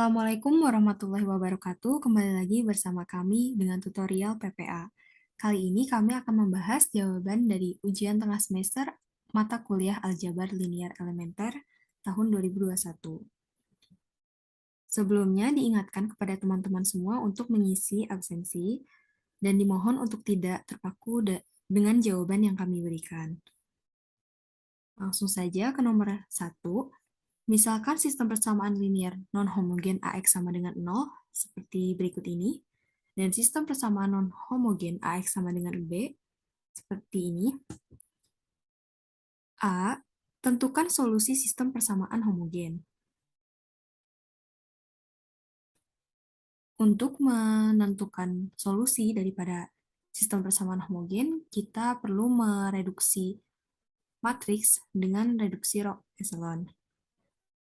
Assalamualaikum warahmatullahi wabarakatuh. Kembali lagi bersama kami dengan tutorial PPA. Kali ini kami akan membahas jawaban dari ujian tengah semester mata kuliah Aljabar Linear Elementer tahun 2021. Sebelumnya diingatkan kepada teman-teman semua untuk mengisi absensi dan dimohon untuk tidak terpaku dengan jawaban yang kami berikan. Langsung saja ke nomor 1. Misalkan sistem persamaan linear non-homogen AX sama dengan 0, seperti berikut ini, dan sistem persamaan non-homogen AX sama dengan B, seperti ini. A. Tentukan solusi sistem persamaan homogen. Untuk menentukan solusi daripada sistem persamaan homogen, kita perlu mereduksi matriks dengan reduksi rho epsilon.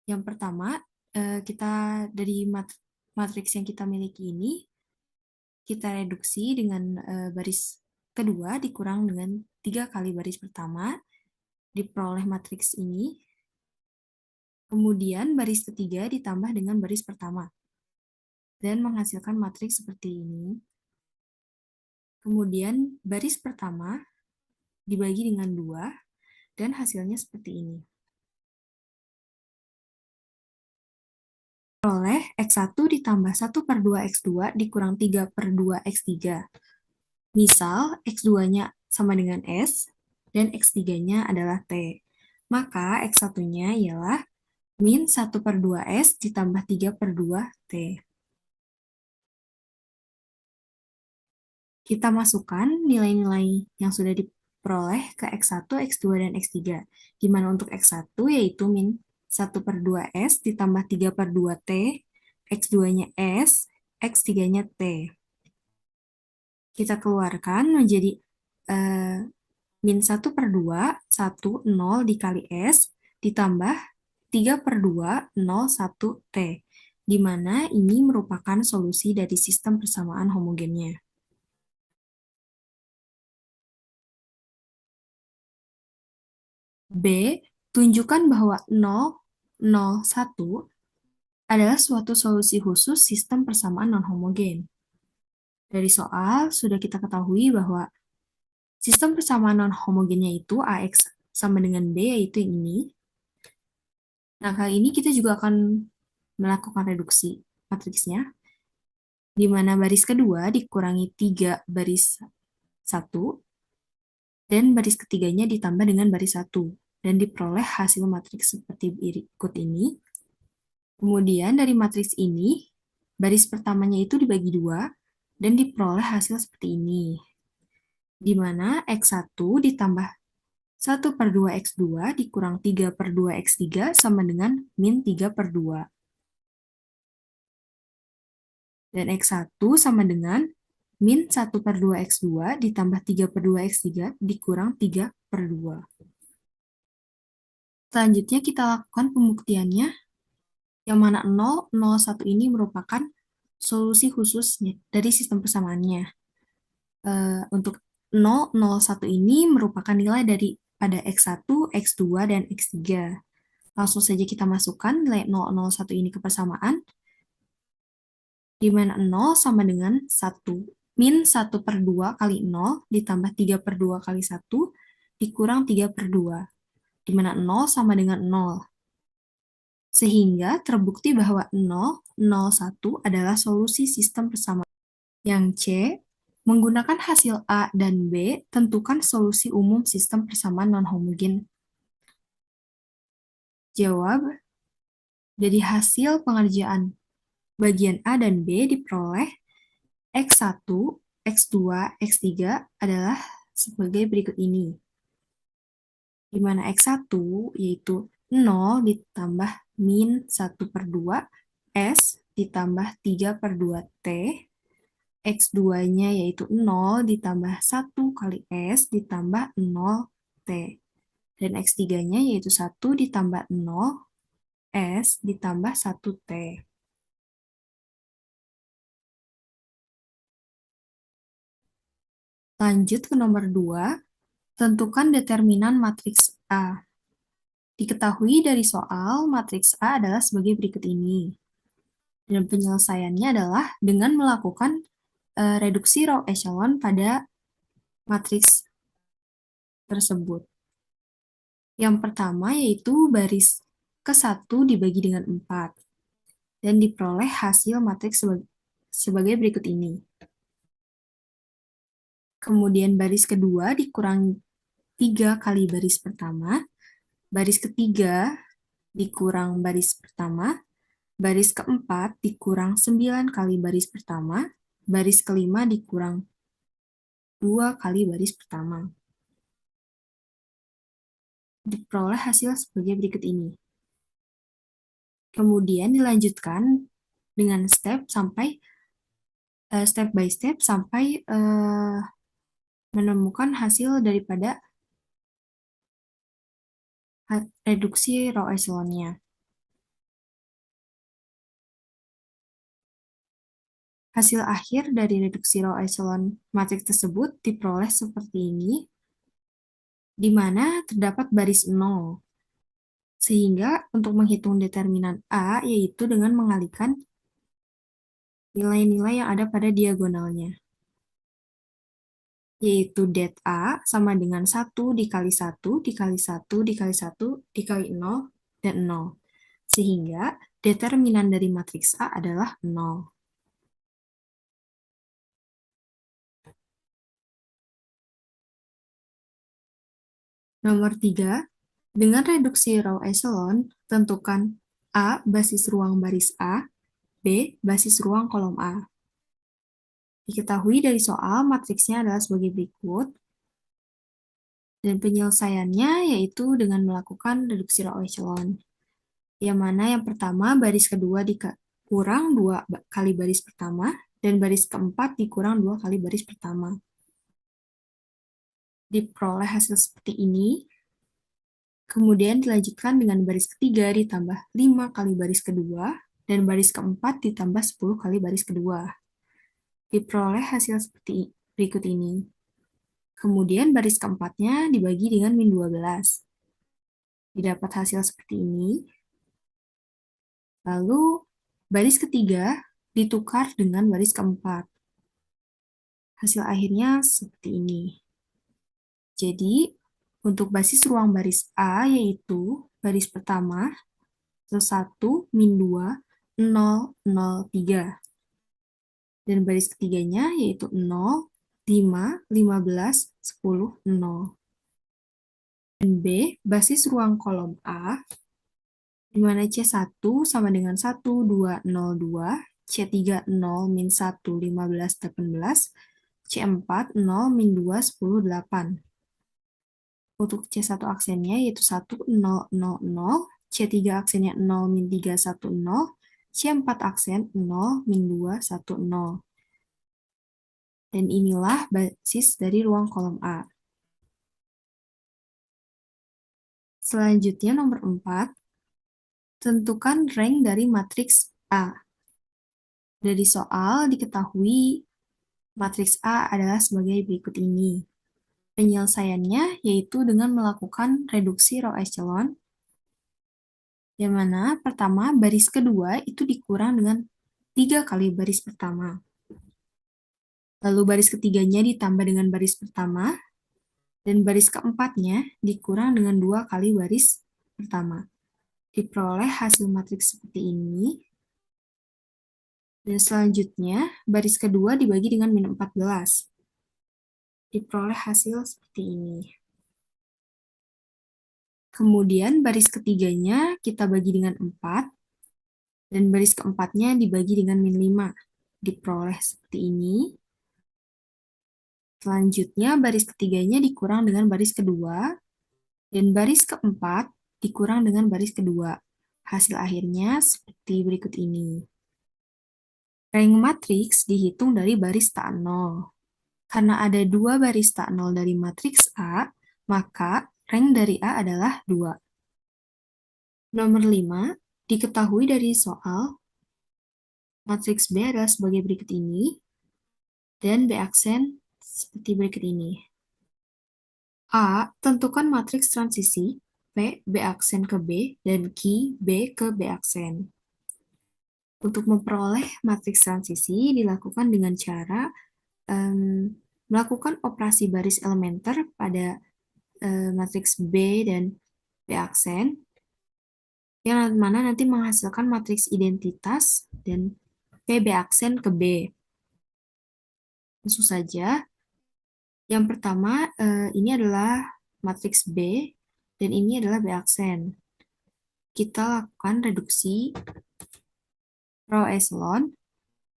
Yang pertama, kita dari matriks yang kita miliki ini, kita reduksi dengan baris kedua dikurang dengan 3 kali baris pertama, diperoleh matriks ini. Kemudian baris ketiga ditambah dengan baris pertama, dan menghasilkan matriks seperti ini. Kemudian baris pertama dibagi dengan 2, dan hasilnya seperti ini. Oleh X1 ditambah 1 per 2 X2 dikurang 3 per 2 X3. Misal, X2-nya sama dengan S, dan X3-nya adalah T. Maka X1-nya ialah min 1 per 2S ditambah 3 per 2T. Kita masukkan nilai-nilai yang sudah diperoleh ke X1, X2, dan X3. Di mana untuk X1 yaitu min 1 per 2S ditambah 3 per 2T, X2-nya S, X3-nya T. Kita keluarkan menjadi min 1 per 2, 1, 0 dikali S, ditambah 3 per 2, 0, 1, T, di mana ini merupakan solusi dari sistem persamaan homogennya. B. Tunjukkan bahwa 0, 0, 1 adalah suatu solusi khusus sistem persamaan non-homogen. Dari soal, sudah kita ketahui bahwa sistem persamaan non-homogennya itu AX sama dengan B, yaitu yang ini. Nah, kali ini kita juga akan melakukan reduksi matriksnya, di mana baris kedua dikurangi 3 baris 1, dan baris ketiganya ditambah dengan baris 1, dan diperoleh hasil matriks seperti berikut ini. Kemudian dari matriks ini, baris pertamanya itu dibagi 2, dan diperoleh hasil seperti ini, di mana X1 ditambah 1 per 2 X2 dikurang 3 per 2 X3 sama dengan min 3 per 2. Dan X1 sama dengan min 1 per 2 X2 ditambah 3 per 2 X3 dikurang 3 per 2. Selanjutnya kita lakukan pembuktiannya, yang mana 0, 0, 1 ini merupakan solusi khususnya dari sistem persamaannya. Untuk 0, 0, 1 ini merupakan nilai dari pada X1, X2, dan X3. Langsung saja kita masukkan nilai 0, 0, 1 ini ke persamaan, di mana 0 sama dengan 1. Min 1 per 2 kali 0 ditambah 3 per 2 kali 1 dikurang 3 per 2, di mana 0 sama dengan 0. Sehingga terbukti bahwa 0, 0, 1 adalah solusi sistem persamaan. Yang C, menggunakan hasil A dan B, tentukan solusi umum sistem persamaan non-homogen. Jawab, dari hasil pengerjaan bagian A dan B diperoleh X1, X2, X3 adalah sebagai berikut ini. Di mana X1 yaitu 0 ditambah min 1 per 2 S ditambah 3 per 2 T, X2-nya yaitu 0 ditambah 1 kali S ditambah 0 T, dan X3-nya yaitu 1 ditambah 0 S ditambah 1 T. Lanjut ke nomor 2, tentukan determinan matriks A. Diketahui dari soal, matriks A adalah sebagai berikut ini. Dan penyelesaiannya adalah dengan melakukan reduksi row echelon pada matriks tersebut. Yang pertama yaitu baris ke-1 dibagi dengan 4 dan diperoleh hasil matriks sebagai berikut ini. Kemudian baris kedua dikurangi 3 kali baris pertama, baris ketiga dikurang baris pertama, baris keempat dikurang 9 kali baris pertama, baris kelima dikurang 2 kali baris pertama. Diperoleh hasil sebagai berikut ini. Kemudian dilanjutkan dengan step by step sampai menemukan hasil daripada reduksi row echelonnya. Hasil akhir dari reduksi row echelon matriks tersebut diperoleh seperti ini, di mana terdapat baris 0. Sehingga untuk menghitung determinan A, yaitu dengan mengalihkan nilai-nilai yang ada pada diagonalnya. Yaitu det A sama dengan 1 dikali 1 dikali 1 dikali 1 dikali 0 dan 0. Sehingga determinan dari matriks A adalah 0. Nomor 3, dengan reduksi row echelon, tentukan A basis ruang baris A, B basis ruang kolom A. Diketahui dari soal matriksnya adalah sebagai berikut, dan penyelesaiannya yaitu dengan melakukan reduksi row echelon. Yang mana yang pertama baris kedua dikurang 2 kali baris pertama, dan baris keempat dikurang 2 kali baris pertama. Diperoleh hasil seperti ini. Kemudian dilanjutkan dengan baris ketiga ditambah 5 kali baris kedua, dan baris keempat ditambah 10 kali baris kedua. Diperoleh hasil seperti berikut ini. Kemudian baris keempatnya dibagi dengan min 12. Didapat hasil seperti ini. Lalu baris ketiga ditukar dengan baris keempat. Hasil akhirnya seperti ini. Jadi, untuk basis ruang baris A yaitu baris pertama 1, min 2, 0, 0, 3. Dan baris ketiganya yaitu 0, 5, 15, 10, 0. Dan B, basis ruang kolom A, di mana C1 sama dengan 1, 2, 0, 2, C3, 0, min 1, 15, 18, C4, 0, min 2, 10, 8. Untuk C1 aksennya yaitu 1, 0, 0, 0, C3 aksennya 0, min 3, 1, 0, C4 aksen 0, min 2, 1, 0. Dan inilah basis dari ruang kolom A. Selanjutnya nomor 4, tentukan rank dari matriks A. Dari soal diketahui matriks A adalah sebagai berikut ini. Penyelesaiannya yaitu dengan melakukan reduksi row echelon, yang mana pertama baris kedua itu dikurang dengan 3 kali baris pertama. Lalu baris ketiganya ditambah dengan baris pertama, dan baris keempatnya dikurang dengan 2 kali baris pertama. Diperoleh hasil matriks seperti ini. Dan selanjutnya, baris kedua dibagi dengan min 14. Diperoleh hasil seperti ini. Kemudian baris ketiganya kita bagi dengan 4, dan baris keempatnya dibagi dengan min 5. Diperoleh seperti ini. Selanjutnya, baris ketiganya dikurang dengan baris kedua, dan baris keempat dikurang dengan baris kedua. Hasil akhirnya seperti berikut ini. Rank matriks dihitung dari baris tak 0. Karena ada 2 baris tak 0 dari matriks A, maka rank dari A adalah 2. Nomor 5, diketahui dari soal matriks B adalah sebagai berikut ini, dan B aksen seperti berikut ini. A, tentukan matriks transisi P, B aksen ke B, dan Q, B ke B aksen. Untuk memperoleh matriks transisi dilakukan dengan cara melakukan operasi baris elementer pada matriks B dan B aksen, yang mana nanti menghasilkan matriks identitas dan PB aksen ke B. Langsung saja, yang pertama ini adalah matriks B, dan ini adalah B aksen. Kita lakukan reduksi row echelon,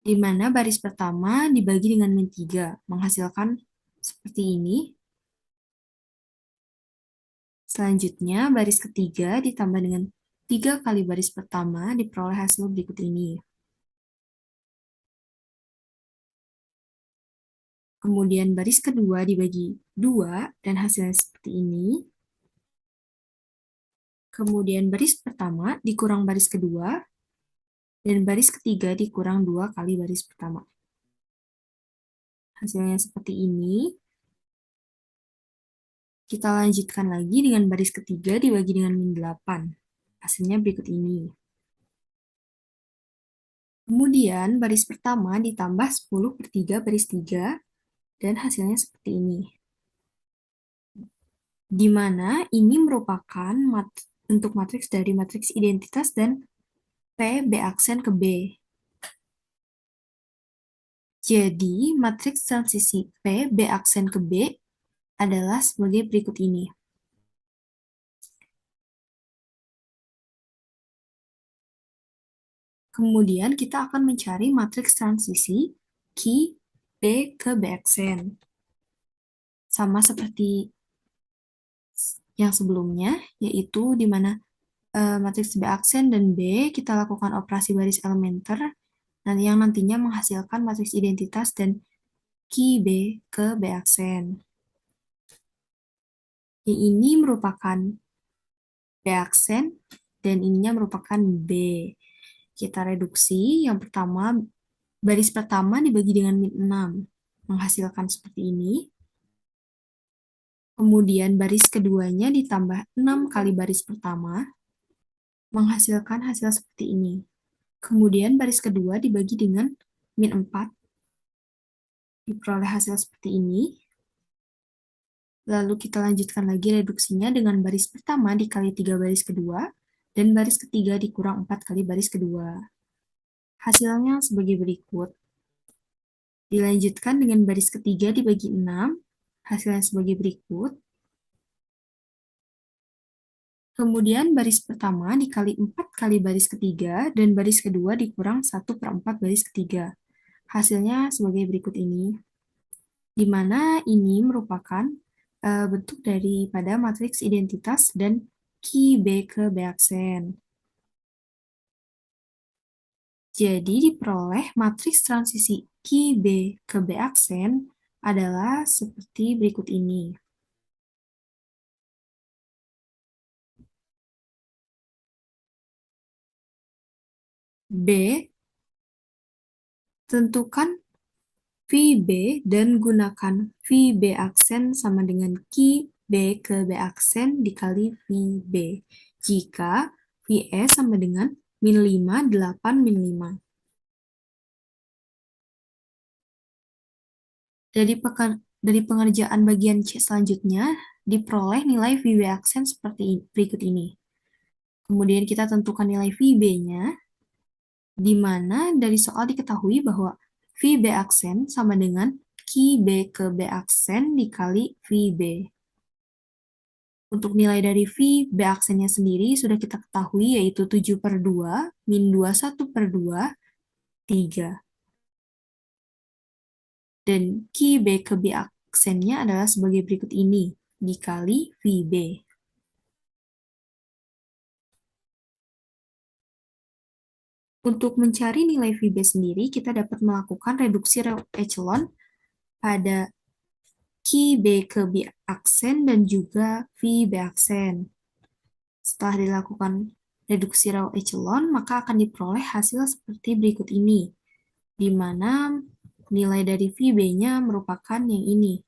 di mana baris pertama dibagi dengan min 3, menghasilkan seperti ini. Selanjutnya, baris ketiga ditambah dengan 3 kali baris pertama diperoleh hasil berikut ini. Kemudian baris kedua dibagi 2 dan hasilnya seperti ini. Kemudian baris pertama dikurang baris kedua, dan baris ketiga dikurang 2 kali baris pertama. Hasilnya seperti ini. Kita lanjutkan lagi dengan baris ketiga dibagi dengan min 8. Hasilnya berikut ini. Kemudian baris pertama ditambah 10/3 baris 3, dan hasilnya seperti ini. Di mana ini merupakan bentuk matriks dari matriks identitas dan P B aksen ke B. Jadi, matriks transisi P B aksen ke B adalah sebagai berikut ini. Kemudian kita akan mencari matriks transisi Q B ke B aksen. Sama seperti yang sebelumnya, yaitu di mana matriks B aksen dan B kita lakukan operasi baris elementer, yang nantinya menghasilkan matriks identitas dan Q B ke B aksen. Yang ini merupakan B aksen, dan ininya merupakan B. Kita reduksi, yang pertama, baris pertama dibagi dengan min 6, menghasilkan seperti ini. Kemudian baris keduanya ditambah 6 kali baris pertama, menghasilkan hasil seperti ini. Kemudian baris kedua dibagi dengan min 4, diperoleh hasil seperti ini. Lalu kita lanjutkan lagi reduksinya dengan baris pertama dikali 3 baris kedua, dan baris ketiga dikurang 4 kali baris kedua. Hasilnya sebagai berikut. Dilanjutkan dengan baris ketiga dibagi 6, hasilnya sebagai berikut. Kemudian baris pertama dikali 4 kali baris ketiga, dan baris kedua dikurang 1/4 baris ketiga. Hasilnya sebagai berikut ini, di mana ini merupakan bentuk daripada matriks identitas dan Q B ke B aksen. Jadi diperoleh matriks transisi Q B ke B aksen adalah seperti berikut ini. B, tentukan VB dan gunakan VB aksen sama dengan Q B ke B aksen dikali VB. Jika VE sama dengan min 5, 8, min 5. Dari pengerjaan bagian C selanjutnya, diperoleh nilai VB aksen seperti berikut ini. Kemudian kita tentukan nilai VB-nya, di mana dari soal diketahui bahwa VB aksen sama dengan Q B ke B aksen dikali VB. Untuk nilai dari V, B aksennya sendiri sudah kita ketahui, yaitu 7/2, min 21/2, 3. Dan Q B ke B aksennya adalah sebagai berikut ini, dikali VB. Untuk mencari nilai VB sendiri, kita dapat melakukan reduksi row echelon pada Q B ke B aksen dan juga V B aksen. Setelah dilakukan reduksi row echelon, maka akan diperoleh hasil seperti berikut ini, di mana nilai dari VB-nya merupakan yang ini.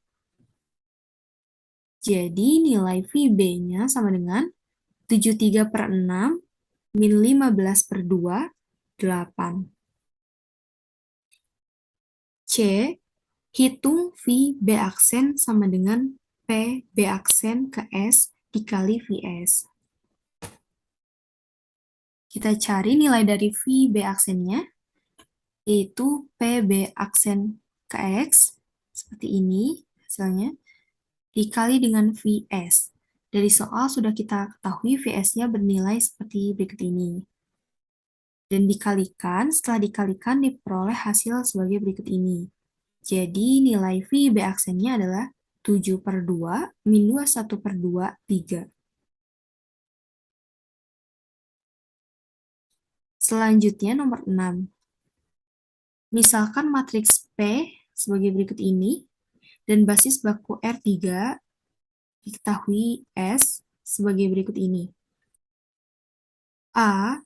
Jadi nilai VB-nya sama dengan 73/6, min 15/2, 8. C. Hitung V B aksen sama dengan P B aksen ke S dikali Vs. Kita cari nilai dari V B aksennya, yaitu P B aksen ke X, seperti ini hasilnya, dikali dengan Vs. Dari soal sudah kita ketahui Vs-nya bernilai seperti berikut ini. Dan dikalikan, setelah dikalikan diperoleh hasil sebagai berikut ini. Jadi nilai V B aksennya adalah 7 per 2 min 21 per 2, 3. Selanjutnya nomor 6. Misalkan matriks P sebagai berikut ini, dan basis baku R3 diketahui S sebagai berikut ini. A.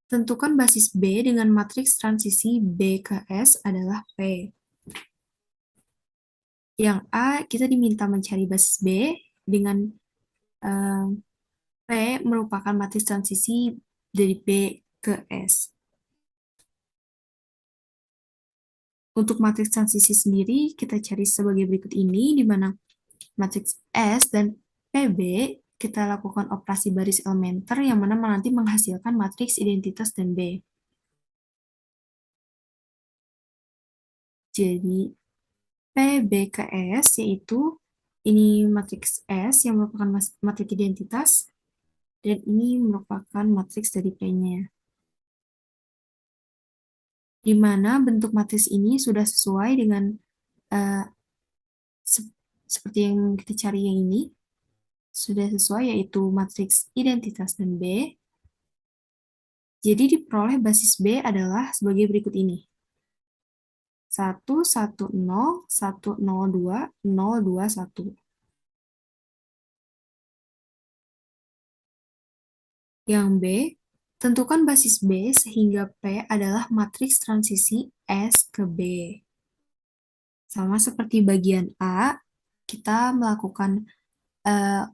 Tentukan basis B dengan matriks transisi B ke S adalah P. Yang A, kita diminta mencari basis B dengan P merupakan matriks transisi dari B ke S. Untuk matriks transisi sendiri, kita cari sebagai berikut ini, di mana matriks S dan PB kita lakukan operasi baris elementer yang mana nanti menghasilkan matriks identitas dan B. Jadi, PB ke S yaitu ini matriks S yang merupakan matriks identitas, dan ini merupakan matriks dari P-nya. Di mana bentuk matriks ini sudah sesuai dengan uh, seperti yang kita cari yang ini, sudah sesuai yaitu matriks identitas dan B. Jadi diperoleh basis B adalah sebagai berikut ini. 1, 1, 0, 1, 0, 2, 0, 2, 1. Yang B, tentukan basis B sehingga P adalah matriks transisi S ke B. Sama seperti bagian A, kita melakukan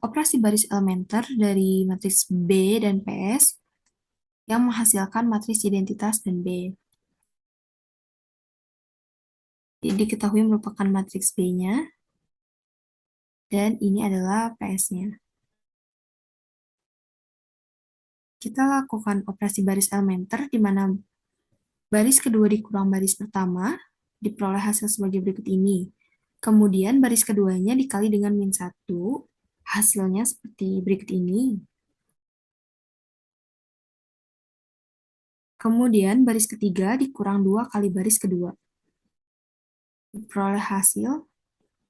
operasi baris elementer dari matriks B dan PS yang menghasilkan matriks identitas dan B. Jadi diketahui merupakan matriks B-nya, dan ini adalah PS-nya. Kita lakukan operasi baris elementer di mana baris kedua dikurang baris pertama, diperoleh hasil sebagai berikut ini. Kemudian baris keduanya dikali dengan min 1, hasilnya seperti berikut ini. Kemudian baris ketiga dikurang 2 kali baris kedua. Diperoleh hasil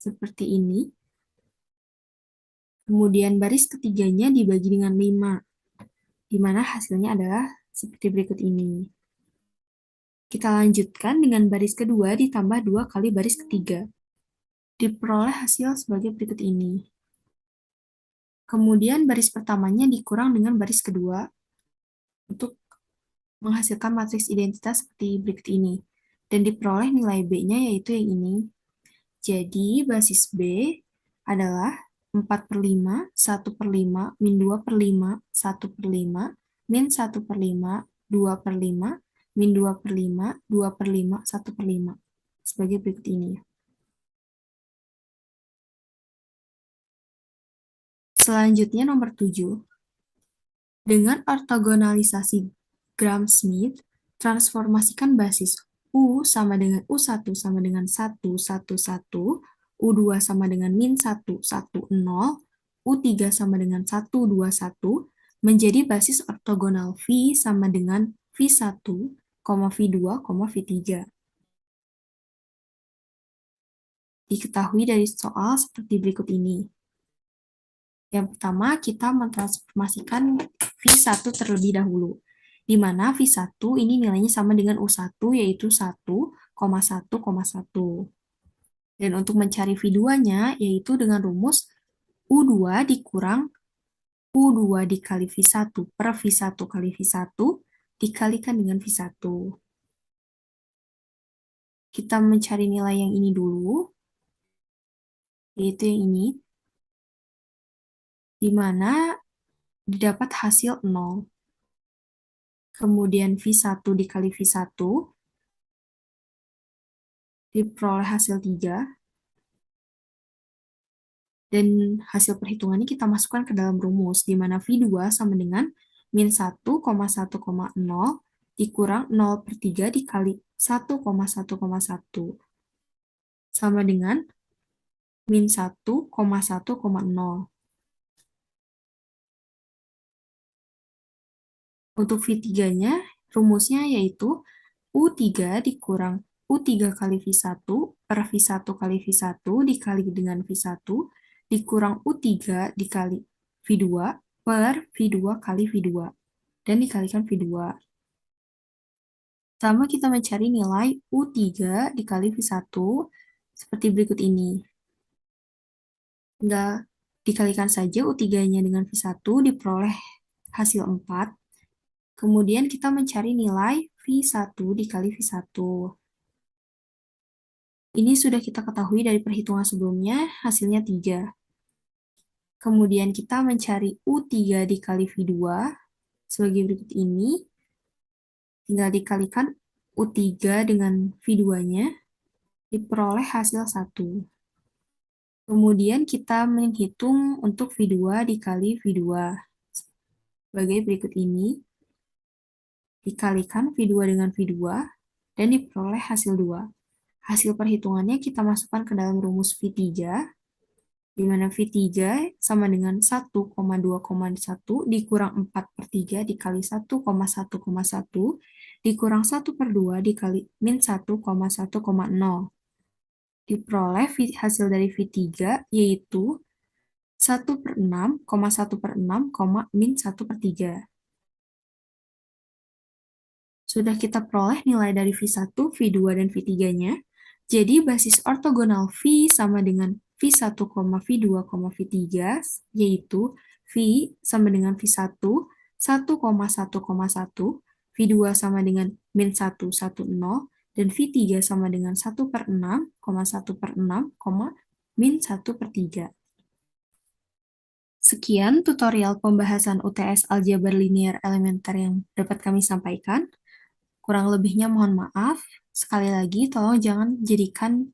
seperti ini. Kemudian baris ketiganya dibagi dengan 5, di mana hasilnya adalah seperti berikut ini. Kita lanjutkan dengan baris kedua ditambah 2 kali baris ketiga. Diperoleh hasil sebagai berikut ini. Kemudian baris pertamanya dikurang dengan baris kedua untuk menghasilkan matriks identitas seperti berikut ini. Dan diperoleh nilai B-nya yaitu yang ini. Jadi basis B adalah 4 per 5, 1 per 5, min 2 per 5, 1 per 5, min 1 per 5, 2 per 5, min 2 per 5, 2 per 5, 1 per 5. Sebagai berikut ini. Selanjutnya nomor 7. Dengan ortogonalisasi Gram-Schmidt, transformasikan basis U sama dengan U1 sama dengan 1, 1, 1, U2 sama dengan min 1, 1, 0, U3 sama dengan 1, 2, 1, menjadi basis ortogonal V sama dengan V1, V2, V3. Diketahui dari soal seperti berikut ini. Yang pertama, kita mentransformasikan V1 terlebih dahulu, di mana V1 ini nilainya sama dengan U1, yaitu 1, 1, 1. Dan untuk mencari V2-nya, yaitu dengan rumus U2 dikurang U2 dikali V1 per V1 kali V1 dikalikan dengan V1. Kita mencari nilai yang ini dulu, yaitu yang ini, di mana didapat hasil 0. kemudian V1 dikali V1, diperoleh hasil 3, dan hasil perhitungannya kita masukkan ke dalam rumus, di mana V2 sama dengan min 1,1,0 dikurang 0/3 dikali 1,1,1 sama dengan min 1,1,0. Untuk V3-nya, rumusnya yaitu U3 dikurang U3 kali V1 per V1 kali V1 dikali dengan V1 dikurang U3 dikali V2 per V2 kali V2 dan dikalikan V2. Sama kita mencari nilai U3 dikali V1 seperti berikut ini. Tinggal dikalikan saja U3-nya dengan V1 diperoleh hasil 4. Kemudian kita mencari nilai V1 dikali V1. Ini sudah kita ketahui dari perhitungan sebelumnya, hasilnya 3. Kemudian kita mencari U3 dikali V2 sebagai berikut ini. Tinggal dikalikan U3 dengan V2-nya, diperoleh hasil 1. Kemudian kita menghitung untuk V2 dikali V2 sebagai berikut ini. Dikalikan V2 dengan V2, dan diperoleh hasil 2. Hasil perhitungannya kita masukkan ke dalam rumus V3, di mana V3 sama dengan 1,2,1 dikurang 4/3 dikali 1,1,1 dikurang 1/2 dikali min 1,1,0. Diperoleh hasil dari V3 yaitu 1/6,1/6, min 1/3. Sudah kita peroleh nilai dari V1, V2, dan V3-nya. Jadi basis ortogonal V sama dengan V1, V2, V3, yaitu V sama dengan V1, 1,1,1, V2 sama dengan min 1, 1,0, dan V3 sama dengan 1/6,1/6, min 1/3. Sekian tutorial pembahasan UTS Aljabar Linear Elementer yang dapat kami sampaikan. Kurang lebihnya mohon maaf. Sekali lagi, tolong jangan jadikan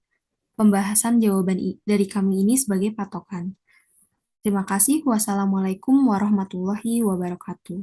pembahasan jawaban dari kami ini sebagai patokan. Terima kasih. Wassalamualaikum warahmatullahi wabarakatuh.